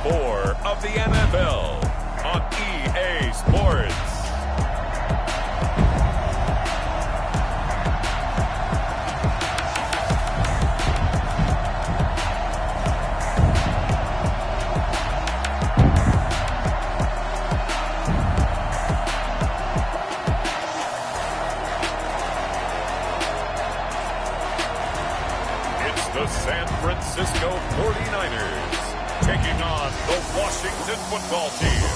4 of the NFL on EA Sports. The San Francisco 49ers taking on the Washington football team.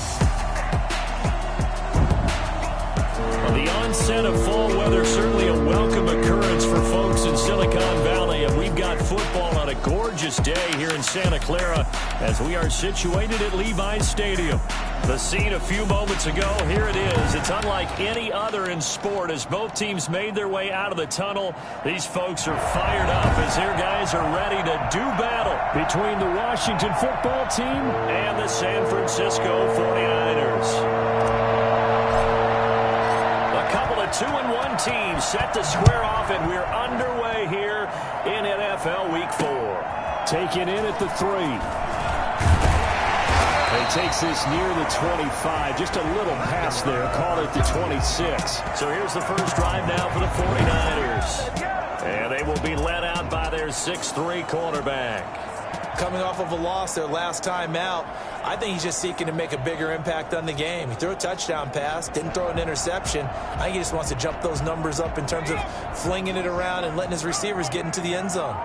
Well, the onset of fall weather certainly a welcome occurrence for folks in Silicon Valley, and we've got football on a gorgeous day here in Santa Clara as we are situated at Levi's Stadium. The scene a few moments ago, here it is. It's unlike any other in sport as both teams made their way out of the tunnel. These folks are fired up as their guys are ready to do battle between the Washington football team and the San Francisco 49ers. A couple of 2-1 teams set to square off, and we're underway here in NFL Week 4. Taken in at the 3. He takes this near the 25. Just a little pass there. Call it the 26. So here's the first drive now for the 49ers. And they will be led out by their 6'3 quarterback. Coming off of a loss their last time out, I think he's just seeking to make a bigger impact on the game. He threw a touchdown pass, didn't throw an interception. I think he just wants to jump those numbers up in terms of flinging it around and letting his receivers get into the end zone.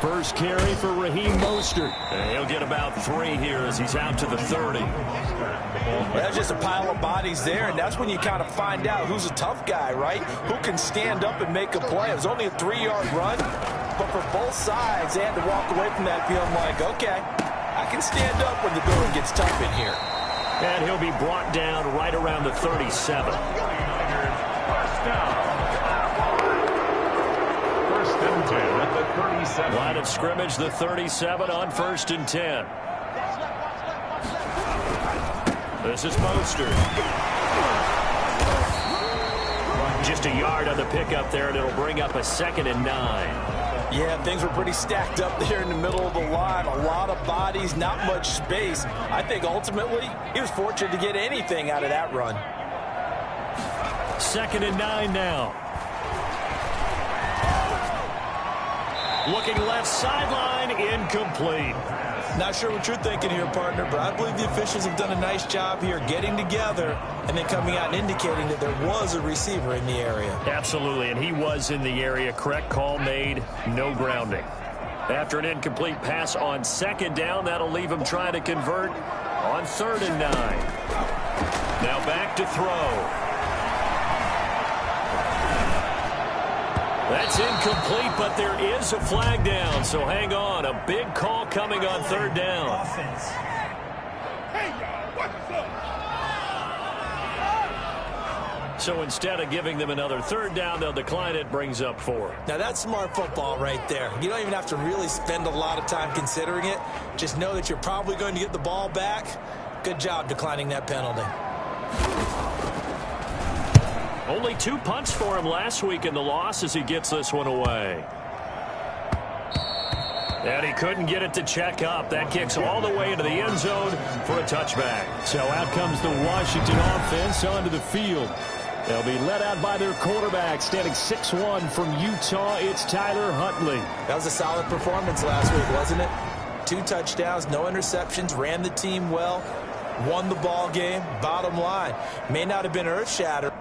First carry for Raheem Mostert. And he'll get about 3 here as he's out to the 30. Well, that's just a pile of bodies there, and that's when you kind of find out who's a tough guy, right? Who can stand up and make a play. It was only a 3-yard run, but for both sides, they had to walk away from that feeling like, okay, I can stand up when the going gets tough in here. And he'll be brought down right around the 37. First down. First and 10 at the 37. Line of scrimmage, the 37 on 1st and 10. This is Mostert. Just a yard on the pickup there, and it'll bring up a 2nd and 9. Yeah, things were pretty stacked up there in the middle of the line. A lot of bodies, not much space. I think ultimately he was fortunate to get anything out of that run. 2nd and 9 now. Looking left sideline, incomplete. Not sure what you're thinking here, partner, but I believe the officials have done a nice job here getting together and then coming out and indicating that there was a receiver in the area. Absolutely, and he was in the area. Correct call made, no grounding. After an incomplete pass on 2nd down, that'll leave him trying to convert on 3rd and 9. Now back to throw. That's incomplete, but there is a flag down, so hang on. A big call coming on 3rd down. Offense. So instead of giving them another 3rd down, they'll decline it, brings up 4. Now that's smart football right there. You don't even have to really spend a lot of time considering it. Just know that you're probably going to get the ball back. Good job declining that penalty. Only 2 punts for him last week in the loss as he gets this one away. And he couldn't get it to check up. That kicks all the way into the end zone for a touchback. So out comes the Washington offense onto the field. They'll be led out by their quarterback, standing 6'1" from Utah. It's Tyler Huntley. That was a solid performance last week, wasn't it? 2 touchdowns, no interceptions, ran the team well, won the ball game. Bottom line, may not have been earth-shattering.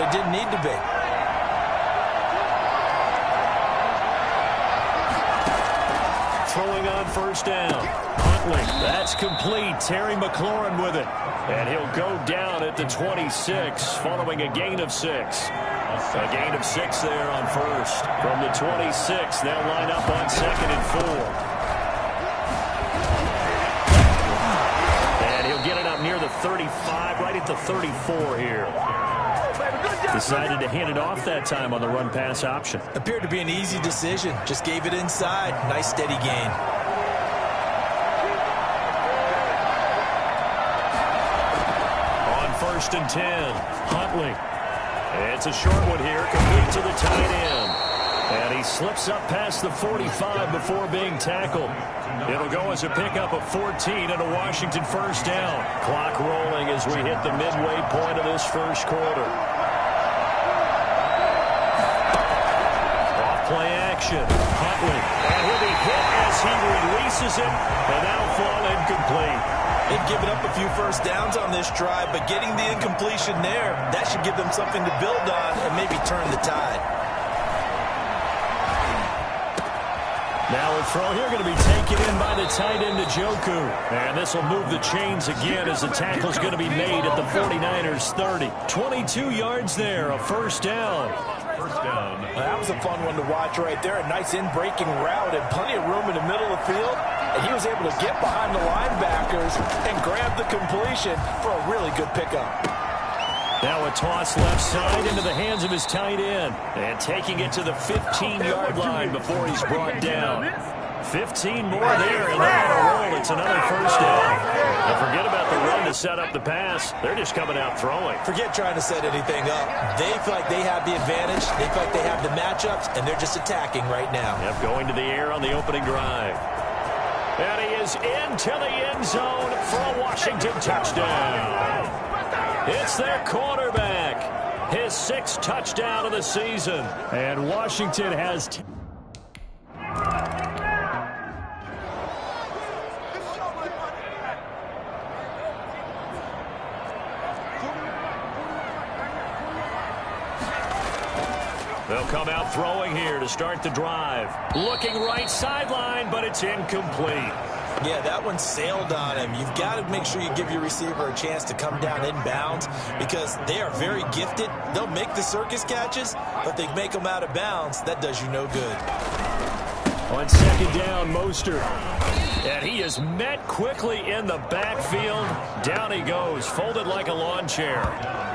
but it didn't need to be. Throwing on first down. Huntley, that's complete. Terry McLaurin with it. And he'll go down at the 26, following a gain of 6. A gain of 6 there on first. From the 26, they'll line up on 2nd and 4. And he'll get it up near the 35, right at the 34 here. Decided to hand it off that time on the run-pass option. Appeared to be an easy decision. Just gave it inside. Nice steady gain. On 1st and 10, Huntley. It's a short one here, complete to the tight end. And he slips up past the 45 before being tackled. It'll go as a pickup of 14 and a Washington first down. Clock rolling as we hit the midway point of this first quarter. Off-play action. Huntley. And he'll be hit as he releases it. And that'll fall incomplete. They've given up a few first downs on this drive, but getting the incompletion there, that should give them something to build on and maybe turn the tide. Now a throw here going to be taken in by the tight end Njoku. And this will move the chains again as the tackle's going to be made at the 49ers 30. 22 yards there, a first down. That was a fun one to watch right there. A nice in-breaking route and plenty of room in the middle of the field. And he was able to get behind the linebackers and grab the completion for a really good pickup. Now a toss left side into the hands of his tight end. And taking it to the 15-yard line before he's brought down. 15 more there, and they're on a roll. It's another first down. And forget about the run to set up the pass. They're just coming out throwing. Forget trying to set anything up. They feel like they have the advantage. They feel like they have the matchups, and they're just attacking right now. Yep, going to the air on the opening drive. And he is into the end zone for a Washington touchdown. It's their quarterback. His 6th touchdown of the season. And Washington has... They'll come out throwing here to start the drive. Looking right sideline, but it's incomplete. Yeah, that one sailed on him. You've got to make sure you give your receiver a chance to come down inbounds because they are very gifted. They'll make the circus catches, but they make them out of bounds. That does you no good. On 2nd down, Mostert. And he is met quickly in the backfield. Down he goes, folded like a lawn chair.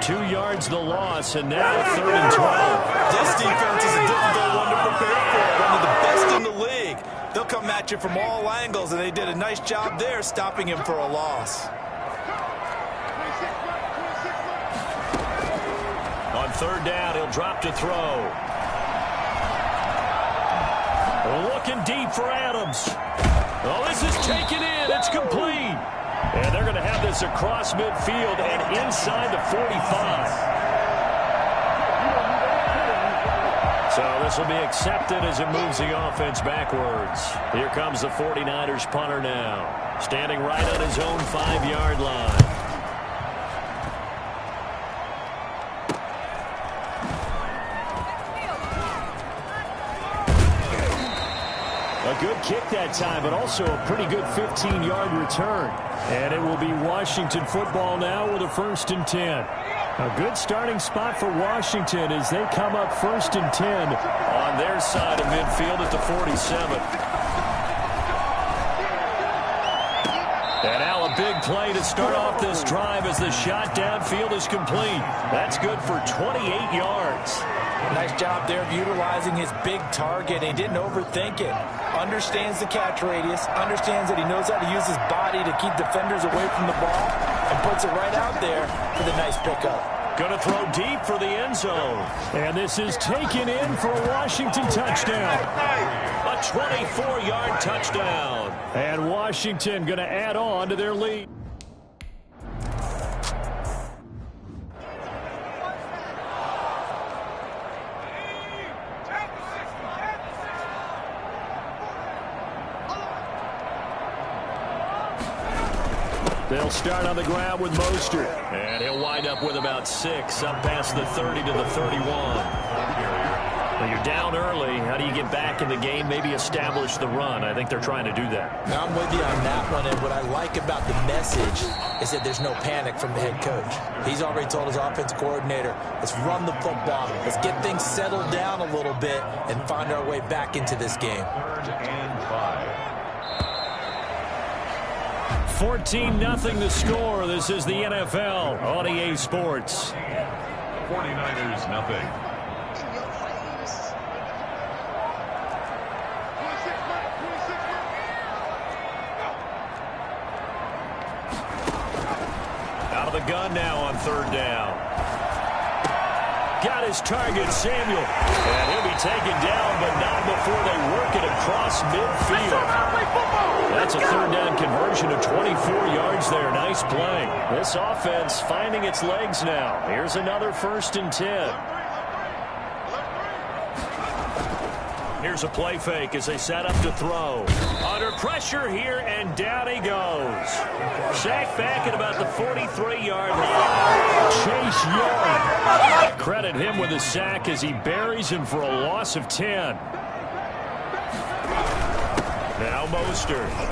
2 yards the loss, and now 3rd and 12. This defense is a difficult one to prepare for. One of the best in the league. They'll come at you from all angles, and they did a nice job there stopping him for a loss. On 3rd down, he'll drop to throw. Looking deep for Adams. Oh, this is taken in. It's complete. And they're going to have this across midfield and inside the 45. So this will be accepted as it moves the offense backwards. Here comes the 49ers punter now. Standing right on his own 5-yard line. A good kick that time, but also a pretty good 15-yard return. And it will be Washington football now with a 1st and 10. A good starting spot for Washington as they come up 1st and 10 on their side of midfield at the 47. And now a big play to start off this drive as the shot downfield is complete. That's good for 28 yards. Nice job there of utilizing his big target. He didn't overthink it. Understands the catch radius. Understands that he knows how to use his body to keep defenders away from the ball. And puts it right out there for the nice pickup. Going to throw deep for the end zone. And this is taken in for a Washington touchdown. A 24-yard touchdown. And Washington going to add on to their lead. They'll start on the ground with Mostert. And he'll wind up with about 6, up past the 30 to the 31. Well, you're down early. How do you get back in the game, maybe establish the run? I think they're trying to do that. Now, I'm with you on that one, and what I like about the message is that there's no panic from the head coach. He's already told his offensive coordinator, let's run the football. Let's get things settled down a little bit and find our way back into this game. 14-0 the score. This is the NFL on EA Sports. 49ers nothing. Out of the gun now on 3rd down. Got his target, Samuel. And he'll be taken down, but not before they work it across midfield. That's a 3rd down conversion of 24 yards there. Nice play. This offense finding its legs now. Here's another 1st and 10. Here's a play fake as they set up to throw. Under pressure here, and down he goes. Sacked back at about the 43-yard line. Chase Young. Credit him with a sack as he buries him for a loss of 10. Now Mostert. He's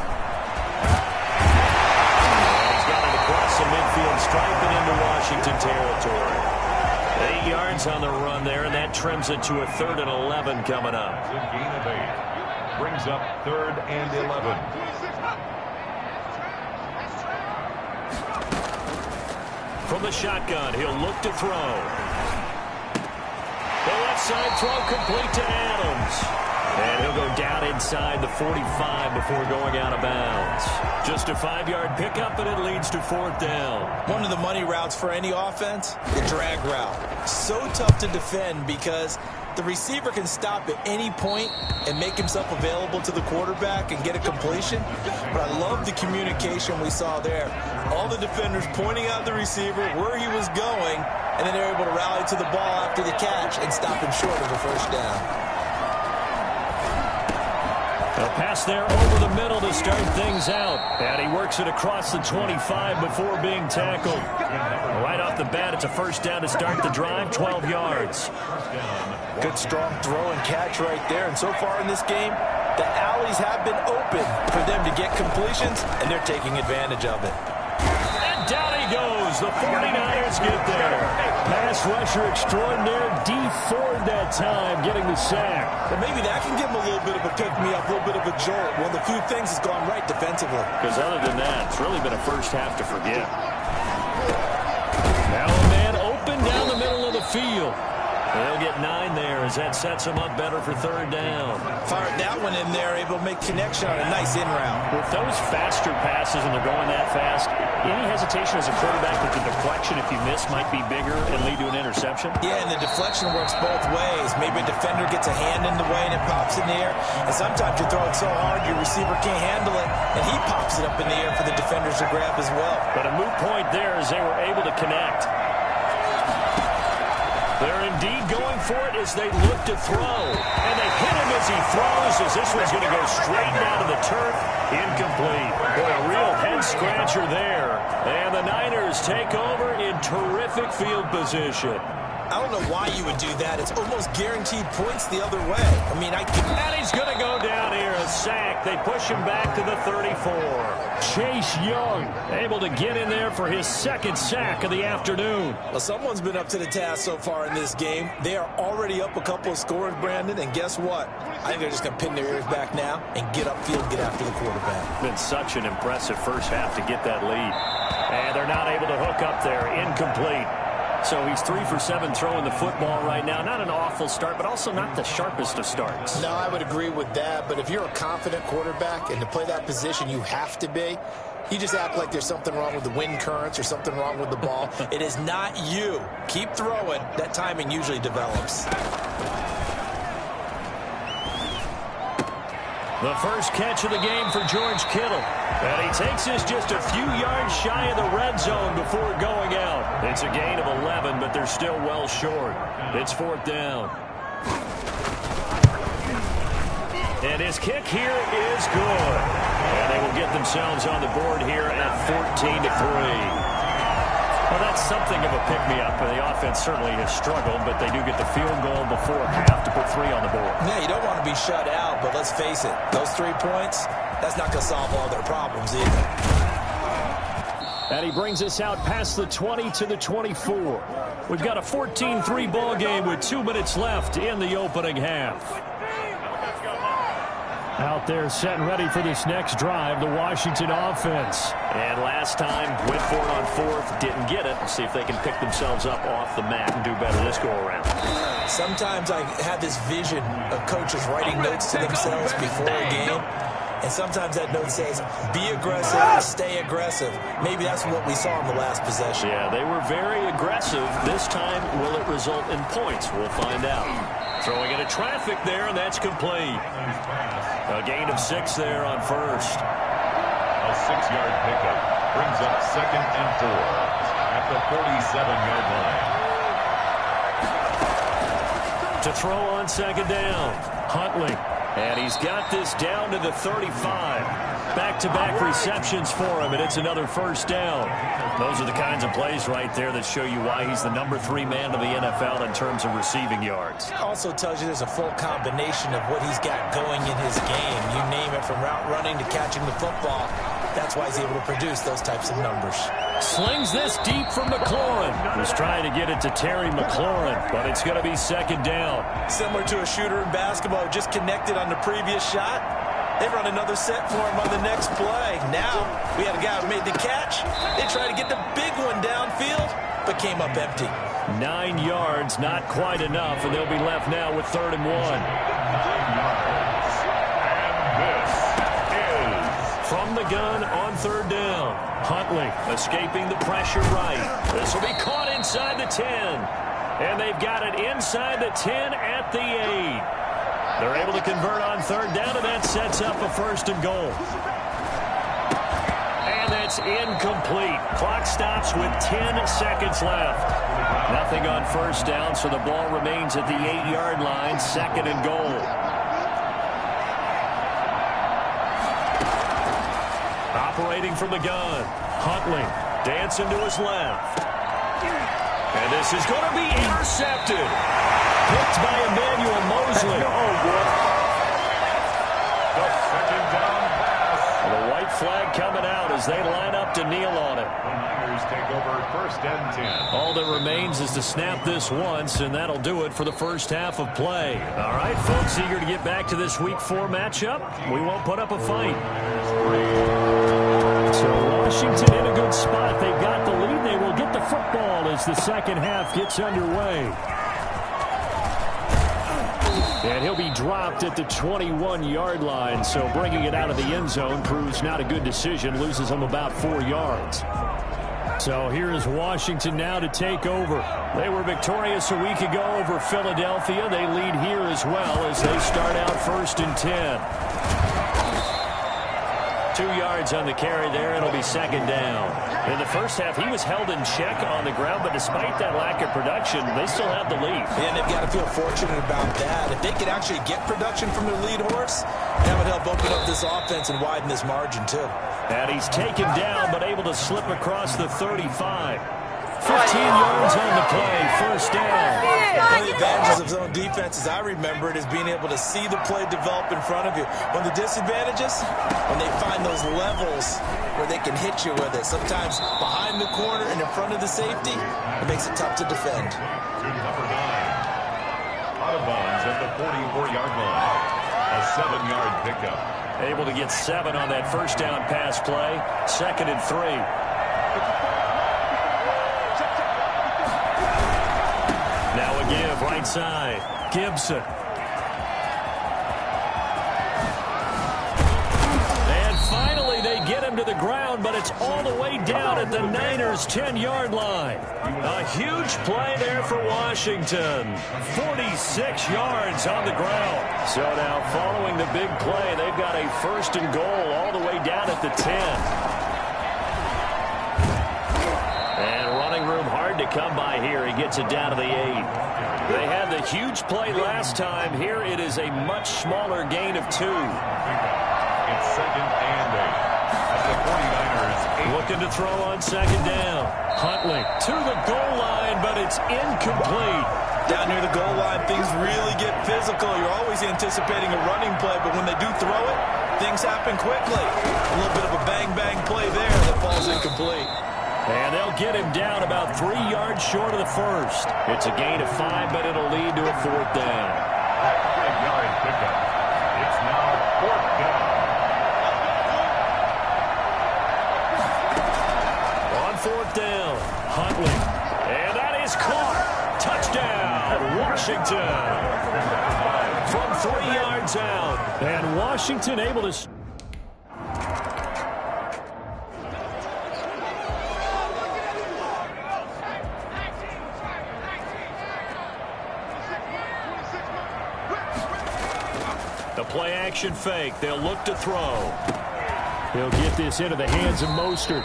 got it across the midfield stripe and into Washington territory. 8 yards on the run there, and that trims it to a 3rd and 11 coming up. Gain of 8. Brings up 3rd and 11. From the shotgun, he'll look to throw. The left side throw complete to Adams. And he'll go down inside the 45 before going out of bounds. Just a 5-yard pickup, and it leads to 4th down. One of the money routes for any offense, the drag route. So tough to defend because the receiver can stop at any point and make himself available to the quarterback and get a completion. But I love the communication we saw there. All the defenders pointing out the receiver, where he was going, and then they're able to rally to the ball after the catch and stop him short of a 1st down. A pass there over the middle to start things out. And he works it across the 25 before being tackled. Right off the bat, it's a 1st down to start the drive, 12 yards. Good strong throw and catch right there. And so far in this game, the alleys have been open for them to get completions, and they're taking advantage of it. And down he goes. The 49ers get there. Pass rusher extraordinaire, D. Ford that time getting the sack. Well, maybe that can give him a little bit of a pick-me-up, a little bit of a jolt. One of the few things has gone right defensively. Because other than that, it's really been a first half to forget. Now a man open down the middle of the field. They'll get 9 there as that sets them up better for 3rd down. Fired that one in there, able to make connection on a nice in route. With those faster passes and they're going that fast, any hesitation as a quarterback that the deflection, if you miss, might be bigger and lead to an interception? Yeah, and the deflection works both ways. Maybe a defender gets a hand in the way and it pops in the air. And sometimes you throw it so hard your receiver can't handle it, and he pops it up in the air for the defenders to grab as well. But a moot point there as they were able to connect. They're indeed going for it as they look to throw. And they hit him as he throws, as this one's going to go straight down to the turf. Incomplete. Boy, a real head-scratcher there. And the Niners take over in terrific field position. I don't know why you would do that. It's almost guaranteed points the other way. I mean, And he's going to go down here, a sack. They push him back to the 34. Chase Young able to get in there for his 2nd sack of the afternoon. Well, someone's been up to the task so far in this game. They are already up a couple of scores, Brandon, and guess what? I think they're just going to pin their ears back now and get upfield, get after the quarterback. Been such an impressive first half to get that lead. And they're not able to hook up there. Incomplete. So he's 3 for 7 throwing the football right now. Not an awful start, but also not the sharpest of starts. No, I would agree with that. But if you're a confident quarterback and to play that position, you have to be. You just act like there's something wrong with the wind currents or something wrong with the ball. It is not you. Keep throwing. That timing usually develops. The first catch of the game for George Kittle. And he takes this just a few yards shy of the red zone before going out. It's a gain of 11, but they're still well short. It's 4th down. And his kick here is good. And they will get themselves on the board here at 14-3. Well, that's something of a pick-me-up. The offense certainly has struggled, but they do get the field goal before half to put 3 on the board. Yeah, you don't want to be shut out, but let's face it, those 3 points, that's not going to solve all their problems either. And he brings us out past the 20 to the 24. We've got a 14-3 ball game with 2 minutes left in the opening half. Out there set and ready for this next drive, the Washington offense. And last time, went for it on 4th, didn't get it. See if they can pick themselves up off the mat and do better this go-around. Sometimes I have this vision of coaches writing notes to themselves before a game. And sometimes that note says, be aggressive, stay aggressive. Maybe that's what we saw in the last possession. Yeah, they were very aggressive. This time, will it result in points? We'll find out. Throwing into traffic there, and that's complete. A gain of 6 there on first. A 6-yard pickup brings up 2nd and 4 at the 47-yard line. To throw on 2nd down, Huntley. And he's got this down to the 35. Back-to-back receptions for him, and it's another first down. Those are the kinds of plays right there that show you why he's the number 3 man of the NFL in terms of receiving yards. Also tells you there's a full combination of what he's got going in his game. You name it, from route running to catching the football. That's why he's able to produce those types of numbers. Slings this deep from McLaurin. He's trying to get it to Terry McLaurin, but it's going to be 2nd down. Similar to a shooter in basketball, just connected on the previous shot. They run another set for him on the next play. Now, we had a guy who made the catch. They tried to get the big one downfield, but came up empty. 9 yards, not quite enough, and they'll be left now with 3rd and 1. From the gun on 3rd down. Huntley escaping the pressure right. This will be caught inside the 10. And they've got it inside the 10 at the 8. They're able to convert on 3rd down, and that sets up a 1st and goal. And that's incomplete. Clock stops with 10 seconds left. Nothing on 1st down, so the ball remains at the 8-yard line, 2nd and goal. Operating from the gun, Huntley dancing to his left. And this is going to be intercepted. Picked by Emmanuel Mosley. The 2nd down pass. The white flag coming out as they line up to kneel on it. The Niners take over 1st and 10. All that remains is to snap this once, and that'll do it for the first half of play. All right, folks, eager to get back to this Week 4 matchup. We won't put up a fight. So Washington in a good spot. They've got the lead. They will get the football as the second half gets underway. And he'll be dropped at the 21-yard line, so bringing it out of the end zone proves not a good decision, loses him about 4 yards. So here is Washington now to take over. They were victorious a week ago over Philadelphia. They lead here as well as they start out 1st and 10. 2 yards on the carry there. It'll be 2nd down. In the first half, he was held in check on the ground, but despite that lack of production, they still have the lead. And they've got to feel fortunate about that. If they could actually get production from their lead horse, that would help open up this offense and widen this margin, too. And he's taken down, but able to slip across the 35. 15 yards on the play, 1st down. One of the advantages of zone defense, as I remember it, is being able to see the play develop in front of you. One of the disadvantages, when they find those levels where they can hit you with it, sometimes behind the corner and in front of the safety, it makes it tough to defend. To number 9. Out of bounds at the 44-yard line. A 7-yard pickup. Able to get 7 on that first down pass play. 2nd and 3. Now a give right side. Gibson. And finally they get him to the ground, but it's all the way down at the Niners' 10-yard line. A huge play there for Washington. 46 yards on the ground. So now following the big play, they've got a 1st and goal all the way down at the 10. And running room hard to come by here. He gets it down to the 8. They had the huge play last time. Here it is a much smaller gain of 2. It's 2nd and 8. At the 49ers 8. Looking to throw on 2nd down. Huntley to the goal line, but it's incomplete. Down near the goal line, things really get physical. You're always anticipating a running play, but when they do throw it, things happen quickly. A little bit of a bang-bang play there that falls incomplete. And they'll get him down about 3 yards short of the first. It's a gain of 5, but it'll lead to a 4th down. 5-yard pickup. It's now 4th down. On 4th down, Huntley. And that is caught. Touchdown, Washington. From 3 yards out. And Washington able to... The play action fake. They'll look to throw. He'll get this into the hands of Mostert.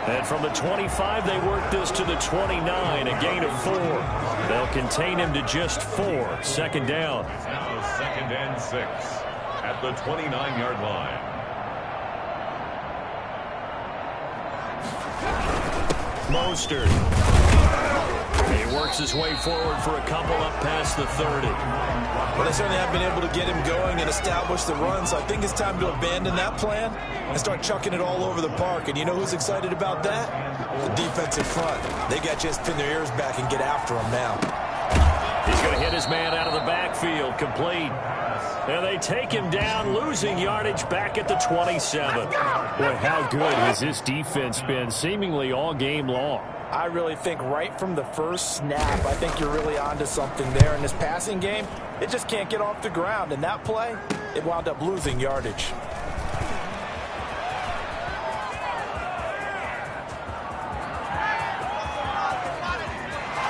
And from the 25, they work this to the 29, a gain of 4. They'll contain him to just 4. 2nd down. Now 2nd and 6 at the 29-yard line. Mostert. He works his way forward for a couple up past the 30. Well, they certainly have been able to get him going and establish the run, so I think it's time to abandon that plan and start chucking it all over the park. And you know who's excited about that? The defensive front. They got just pin their ears back and get after him now. He's going to hit his man out of the backfield, complete. And they take him down, losing yardage back at the 27. Boy, how good has this defense been seemingly all game long? I really think right from the first snap, I think you're really onto something there. In this passing game, it just can't get off the ground. And that play, it wound up losing yardage.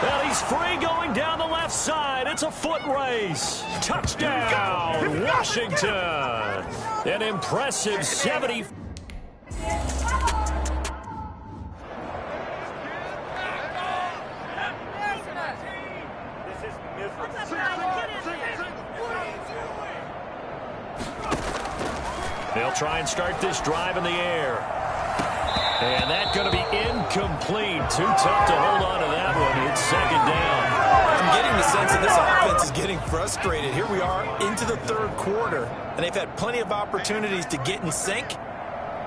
Well, he's free going down the left side. It's a foot race. Touchdown, Washington. An impressive 70. They'll try and start this drive in the air. And that's going to be incomplete. Too tough to hold on to that one. It's 2nd down. I'm getting the sense that this offense is getting frustrated. Here we are into the 3rd quarter, and they've had plenty of opportunities to get in sync.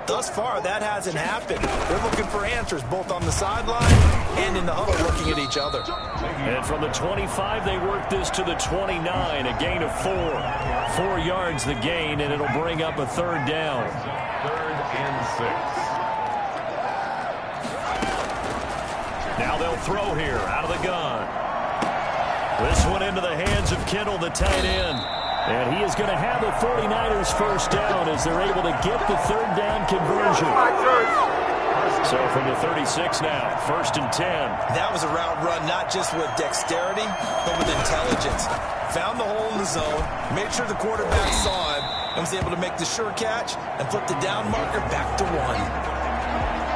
Thus far, that hasn't happened. They're looking for answers both on the sideline and in the huddle looking at each other. And from the 25, they work this to the 29, a gain of 4. 4 yards the gain, and it'll bring up a 3rd down. 3rd and 6. Now they'll throw here out of the gun. This one into the hands of Kittle, the tight end. And he is going to have the 49ers first down as they're able to get the 3rd down conversion. So from the 36 now, 1st and 10. That was a route run not just with dexterity, but with intelligence. Found the hole in the zone, made sure the quarterback saw him, and was able to make the sure catch and flip the down marker back to 1.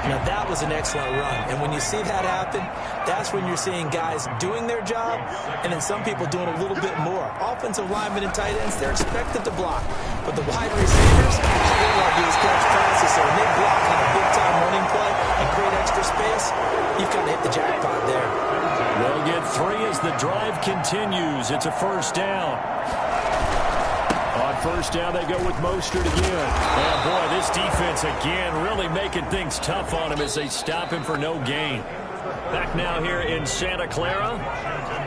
Now, that was an excellent run. And when you see that happen, that's when you're seeing guys doing their job and then some people doing a little bit more. Offensive linemen and tight ends, they're expected to block. But the wide receivers, all they want to do is catch passes. So when they block on a big-time running play and create extra space, you've kind of hit the jackpot there. They'll get 3 as the drive continues. It's a 1st down. On 1st down, they go with Mostert again. And boy, this defense again really making things tough on him as they stop him for no gain. Back now here in Santa Clara.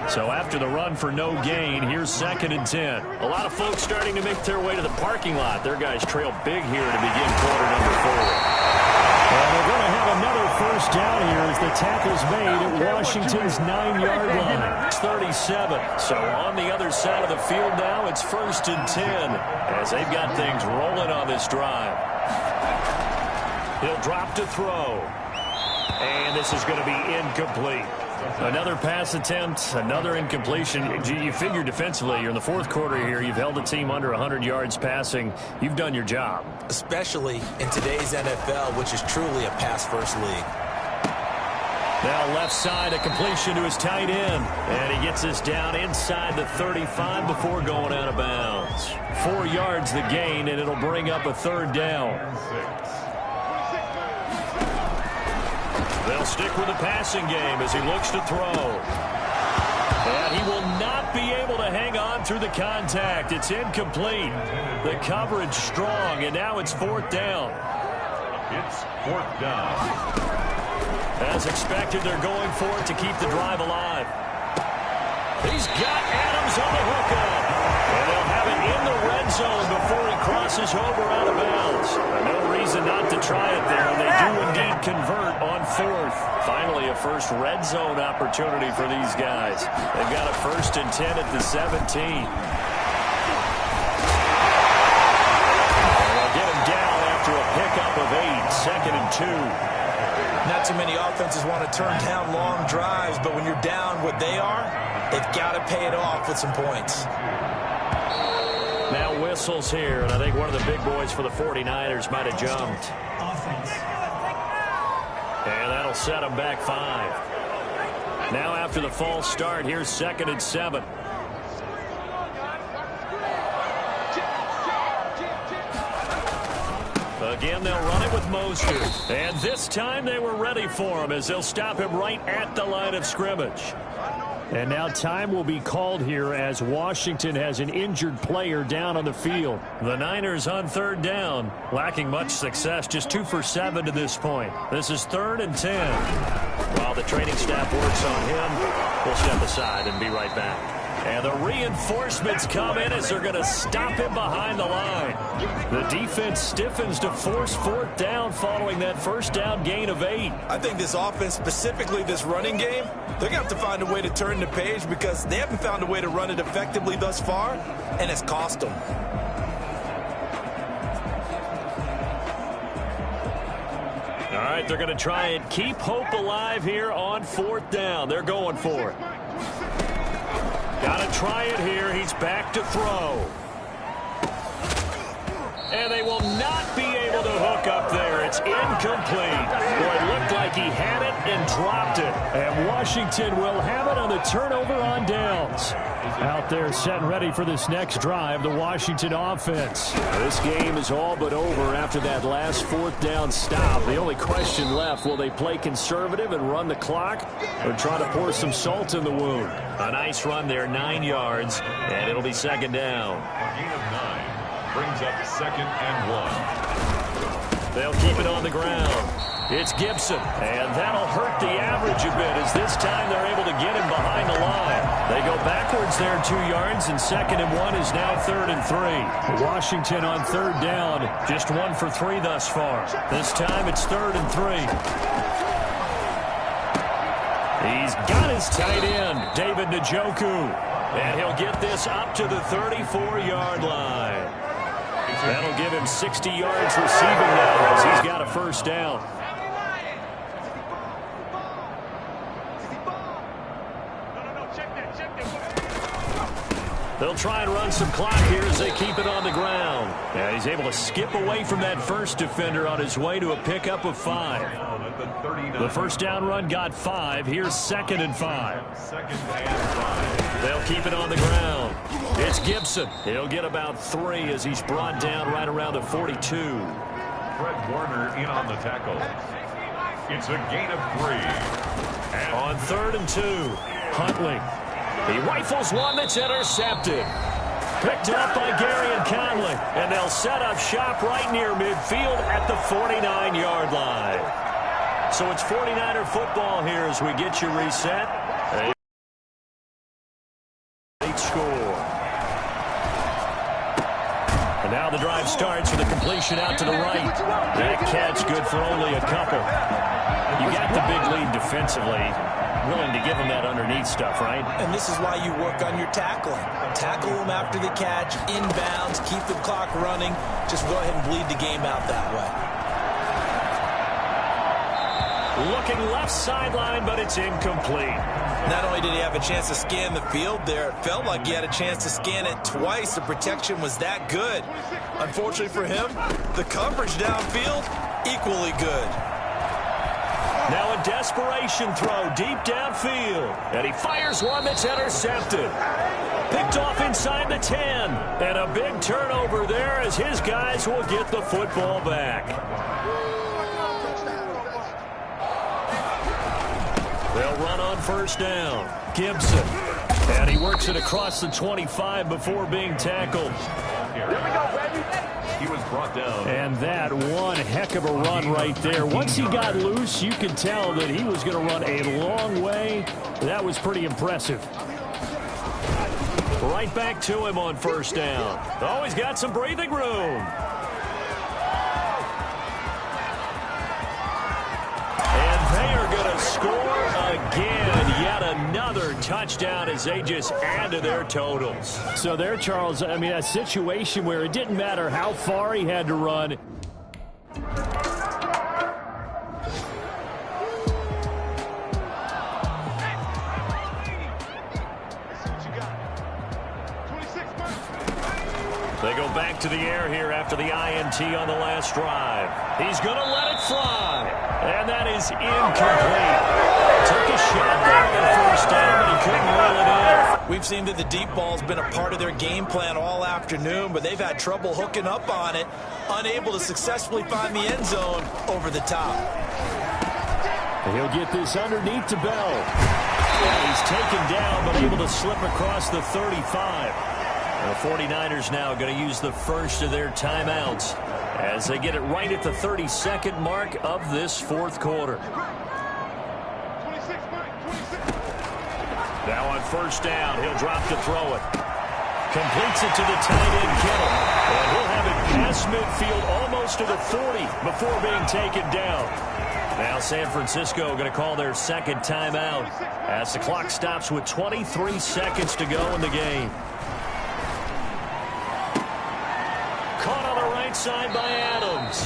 So after the run for no gain, here's 2nd and 10. A lot of folks starting to make their way to the parking lot. Their guys trail big here to begin quarter number 4. And they're going to have another 1st down here as the tackle's made at Washington's 9-yard line. It's 37. So on the other side of the field now, it's 1st and 10 as they've got things rolling on this drive. He'll drop to throw. And this is going to be incomplete. Another pass attempt, another incompletion. You figure defensively, you're in the 4th quarter here. You've held the team under 100 yards passing. You've done your job. Especially in today's NFL, which is truly a pass-first league. Now left side, a completion to his tight end. And he gets us down inside the 35 before going out of bounds. 4 yards the gain, and it'll bring up a third down. They'll stick with the passing game as he looks to throw. And he will not be able to hang on through the contact. It's incomplete. The coverage strong, and now it's 4th down. It's 4th down. As expected, they're going for it to keep the drive alive. He's got Adams on the hookup. And they'll have it in the red zone before he crosses over out of bounds. No reason not to try it there. They do indeed convert on 4th. Finally, a first red zone opportunity for these guys. They've got a 1st and 10 at the 17. And they'll get him down after a pickup of 8, 2nd and 2. Not too many offenses want to turn down long drives, but when you're down what they are, they've got to pay it off with some points. Now whistles here, and I think one of the big boys for the 49ers might have jumped. And that'll set them back 5. Now after the false start, here's 2nd and 7. Again, they'll run it with Mostert. And this time they were ready for him as they'll stop him right at the line of scrimmage. And now time will be called here as Washington has an injured player down on the field. The Niners on 3rd down, lacking much success, just 2 for 7 to this point. This is 3rd and 10. While the training staff works on him, we'll step aside and be right back. And the reinforcements come in as they're going to stop him behind the line. The defense stiffens to force 4th down following that 1st down gain of 8. I think this offense, specifically this running game, they're going to have to find a way to turn the page because they haven't found a way to run it effectively thus far, and it's cost them. All right, they're going to try and keep hope alive here on 4th down. They're going for it. Got to try it here. He's back to throw. And they will not be able to hook up there. It's incomplete. Boy, it looked like he had it and dropped it. And Washington will have it on the turnover on downs. Out there set and ready for this next drive, the Washington offense. This game is all but over after that last 4th down stop. The only question left, will they play conservative and run the clock or try to pour some salt in the wound? A nice run there, 9 yards, and it'll be 2nd down. A gain of 9 brings up 2nd and 1. They'll keep it on the ground. It's Gibson, and that'll hurt the average a bit as this time they're able to get him behind the line. They go backwards there 2 yards, and 2nd and 1 is now 3rd and 3. Washington on 3rd down, just 1 for 3 thus far. This time it's 3rd and 3. He's got his tight end, David Njoku, and he'll get this up to the 34-yard line. That'll give him 60 yards receiving now as he's got a 1st down. They'll try and run some clock here as they keep it on the ground. And he's able to skip away from that first defender on his way to a pickup of 5. The 1st down run got 5. Here's 2nd and 5. They'll keep it on the ground. It's Gibson. He'll get about 3 as he's brought down right around the 42. Fred Warner in on the tackle. It's a gain of 3. And on 3rd and 2, Huntley. He rifles one that's intercepted. Picked up by Gary and Conley. And they'll set up shop right near midfield at the 49-yard line. So it's 49er football here as we get you reset. Late score. And now the drive starts with a completion out to the right. That catch good for only a couple. You got the big lead defensively. Willing to give him that underneath stuff, right? And this is why you work on your tackling. Tackle them after the catch, inbounds, keep the clock running. Just go ahead and bleed the game out that way. Looking left sideline, but it's incomplete. Not only did he have a chance to scan the field there, it felt like he had a chance to scan it twice. The protection was that good. Unfortunately for him, the coverage downfield, equally good. Now a desperation throw deep downfield. And he fires one that's intercepted. Picked off inside the 10. And a big turnover there as his guys will get the football back. They'll run on first down. Gibson. And he works it across the 25 before being tackled. Here we go, baby. He was brought down. And that one heck of a run right there. Once he got loose, you could tell that he was going to run a long way. That was pretty impressive. Right back to him on first down. Oh, he's got some breathing room. And they are going to score again. Yet another touchdown as they just add to their totals. So there, Charles, I mean, a situation where it didn't matter how far he had to run. They go back to the air here after the INT on the last drive. He's going to let it fly. And that is incomplete. Took a shot there on first down, but he couldn't reel it in. We've seen that the deep ball's been a part of their game plan all afternoon, but they've had trouble hooking up on it, unable to successfully find the end zone over the top. And he'll get this underneath to Bell. And he's taken down, but able to slip across the 35. The 49ers now going to use the first of their timeouts as they get it right at the 32nd mark of this fourth quarter. Now on first down, he'll drop to throw it. Completes it to the tight end, Kittle. And he'll have it past midfield almost to the 40 before being taken down. Now San Francisco going to call their second timeout as the clock stops with 23 seconds to go in the game. Caught on the right side by Adams.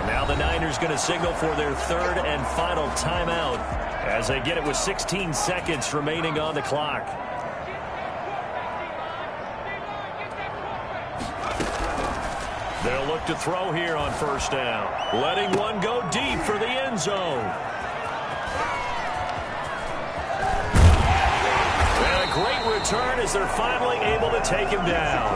Now the Niners going to signal for their third and final timeout as they get it with 16 seconds remaining on the clock. They'll look to throw here on first down. Letting one go deep for the end zone. And a great return as they're finally able to take him down.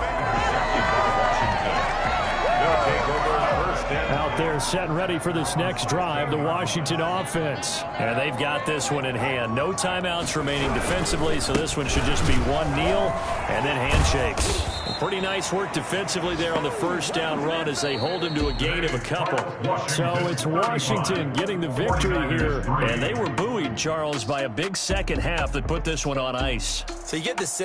Out there set and ready for this next drive, the Washington offense. And they've got this one in hand. No timeouts remaining defensively, so this one should just be one kneel and then handshakes. Pretty nice work defensively there on the first down run as they hold him to a gain of a couple. So it's Washington getting the victory here. And they were buoyed, Charles, by a big second half that put this one on ice. So you get the